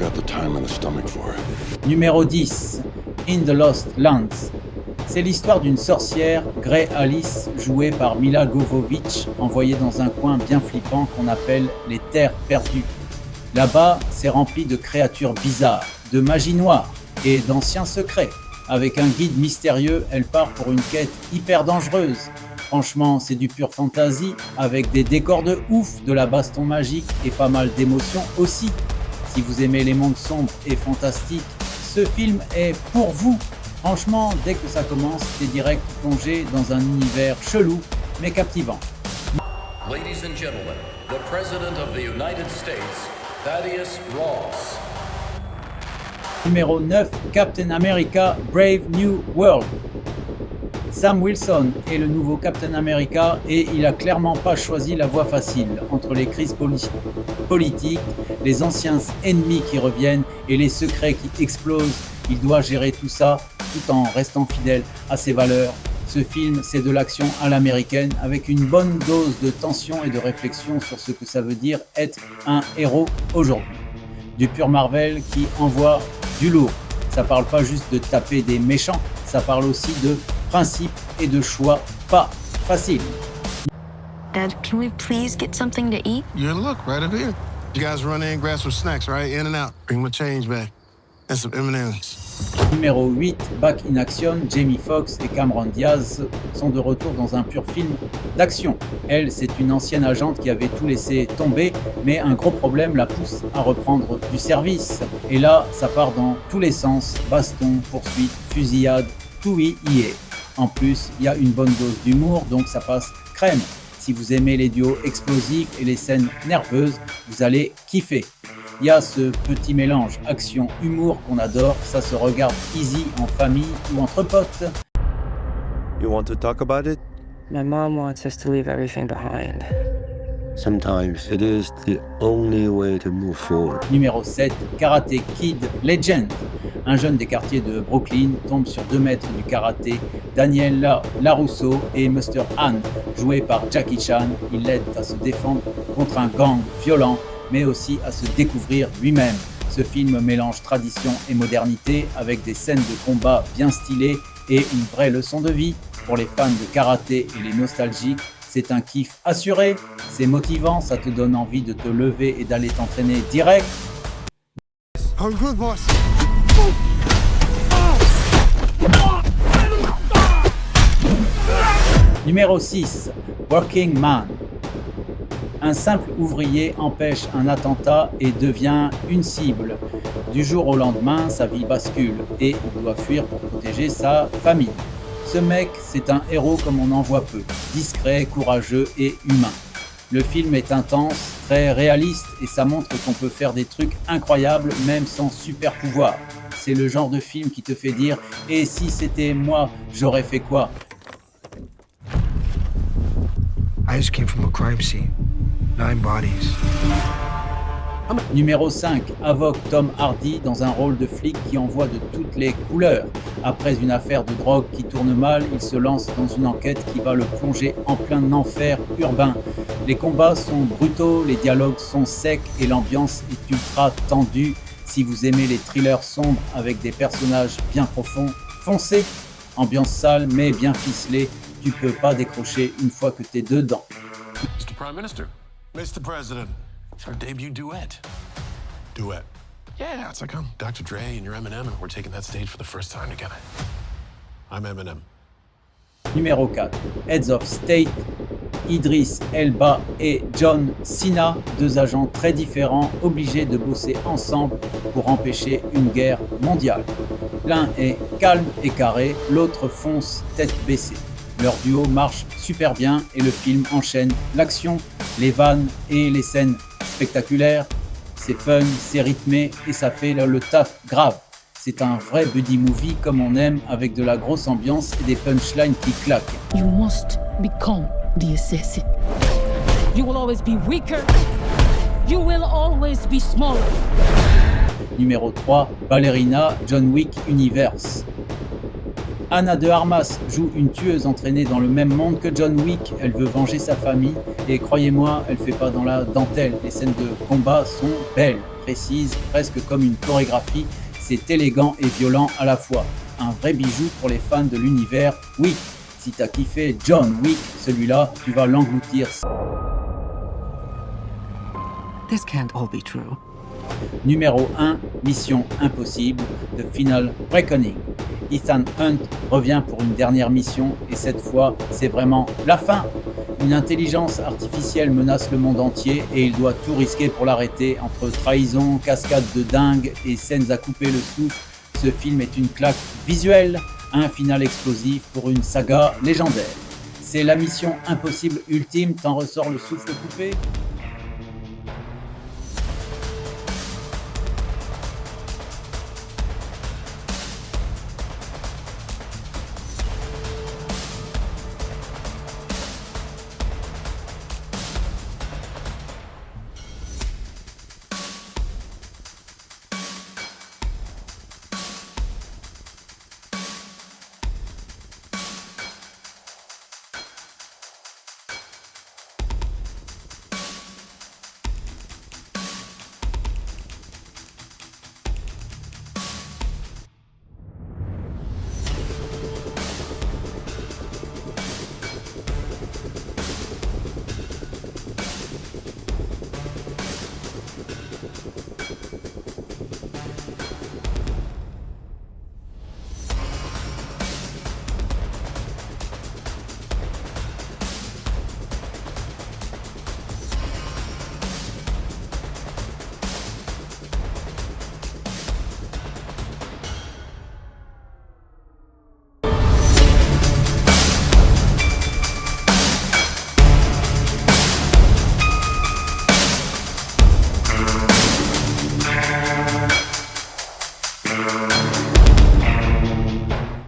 got the time and the stomach for it. Numéro 10, In the Lost Lands. C'est l'histoire d'une sorcière, Grey Alice, jouée par Mila Jovovich, envoyée dans un coin bien flippant qu'on appelle les Terres Perdues. Là-bas, c'est rempli de créatures bizarres, de magie noire et d'anciens secrets. Avec un guide mystérieux, elle part pour une quête hyper dangereuse. Franchement, c'est du pur fantasy, avec des décors de ouf, de la baston magique et pas mal d'émotions aussi. Si vous aimez les mondes sombres et fantastiques, ce film est pour vous. Franchement, dès que ça commence, t'es direct plongé dans un univers chelou, mais captivant. Ladies and gentlemen, the President of the United States, Thaddeus Ross. Numéro 9, Captain America Brave New World. Sam Wilson est le nouveau Captain America et il a clairement pas choisi la voie facile. Entre les crises politiques, les anciens ennemis qui reviennent et les secrets qui explosent, il doit gérer tout ça tout en restant fidèle à ses valeurs. Ce film, c'est de l'action à l'américaine avec une bonne dose de tension et de réflexion sur ce que ça veut dire être un héros aujourd'hui. Du pur Marvel qui envoie du lourd. Ça parle pas juste de taper des méchants, ça parle aussi de principes et de choix pas faciles. Dad, can we please get something to eat? Yeah, look, right up here. You guys run in, grab some snacks, right? In and out. Bring my change back. And some M&M's. Numéro 8, Back in Action, Jamie Foxx et Cameron Diaz sont de retour dans un pur film d'action. Elle, c'est une ancienne agente qui avait tout laissé tomber, mais un gros problème la pousse à reprendre du service. Et là, ça part dans tous les sens, baston, poursuite, fusillade, tout y est. En plus, il y a une bonne dose d'humour, donc ça passe crème. Si vous aimez les duos explosifs et les scènes nerveuses, vous allez kiffer. Il y a ce petit mélange action-humour qu'on adore, ça se regarde easy en famille ou entre potes. You want to talk about it? My mom wants us to leave everything behind. Sometimes it is the only way to move forward. Numéro 7, Karate Kid Legend. Un jeune des quartiers de Brooklyn tombe sur 2 maîtres du karaté, Daniel LaRusso et Mr. Han, joué par Jackie Chan. Il l'aide à se défendre contre un gang violent, mais aussi à se découvrir lui-même. Ce film mélange tradition et modernité avec des scènes de combat bien stylées et une vraie leçon de vie. Pour les fans de karaté et les nostalgiques, c'est un kiff assuré, c'est motivant, ça te donne envie de te lever et d'aller t'entraîner direct. I'm good, boss. Numéro 6, Working Man. Un simple ouvrier empêche un attentat et devient une cible. Du jour au lendemain, sa vie bascule et il doit fuir pour protéger sa famille. Ce mec, c'est un héros comme on en voit peu, discret, courageux et humain. Le film est intense, très réaliste et ça montre qu'on peut faire des trucs incroyables même sans super pouvoir. C'est le genre de film qui te fait dire « Et si c'était moi, j'aurais fait quoi ?» I just came from a crime scene. 9 bodies. Numéro 5, Avoc Tom Hardy dans un rôle de flic qui envoie de toutes les couleurs. Après une affaire de drogue qui tourne mal, il se lance dans une enquête qui va le plonger en plein enfer urbain. Les combats sont brutaux, les dialogues sont secs et l'ambiance est ultra tendue. Si vous aimez les thrillers sombres avec des personnages bien profonds, foncez. Ambiance sale mais bien ficelée, tu peux pas décrocher une fois que t'es dedans. Mr. Prime Minister. Mr. President. It's our debut duet. Duet. Yeah, it's like I'm Dr. Dre and you're Eminem and we're taking that stage for the first time together. I'm Eminem. Numéro 4, Heads of State, Idris Elba et John Cena, 2 agents très différents obligés de bosser ensemble pour empêcher une guerre mondiale. L'un est calme et carré, l'autre fonce tête baissée. Leur duo marche super bien et le film enchaîne l'action, les vannes et les scènes spectaculaires. C'est fun, c'est rythmé et ça fait le taf grave. C'est un vrai buddy movie comme on aime avec de la grosse ambiance et des punchlines qui claquent. You must become the assassin. You will always be weaker. You will always be smaller. Numéro 3, Ballerina, John Wick Universe. Anna de Armas joue une tueuse entraînée dans le même monde que John Wick. Elle veut venger sa famille et croyez-moi, elle fait pas dans la dentelle. Les scènes de combat sont belles, précises, presque comme une chorégraphie. C'est élégant et violent à la fois. Un vrai bijou pour les fans de l'univers Wick. Si t'as kiffé John Wick, celui-là, tu vas l'engloutir. This can't all be true. Numéro 1, Mission Impossible, The Final Reckoning. Ethan Hunt revient pour une dernière mission et cette fois, c'est vraiment la fin. Une intelligence artificielle menace le monde entier et il doit tout risquer pour l'arrêter. Entre trahison, cascade de dingue et scènes à couper le souffle, ce film est une claque visuelle, un final explosif pour une saga légendaire. C'est la mission impossible ultime, t'en ressort le souffle coupé.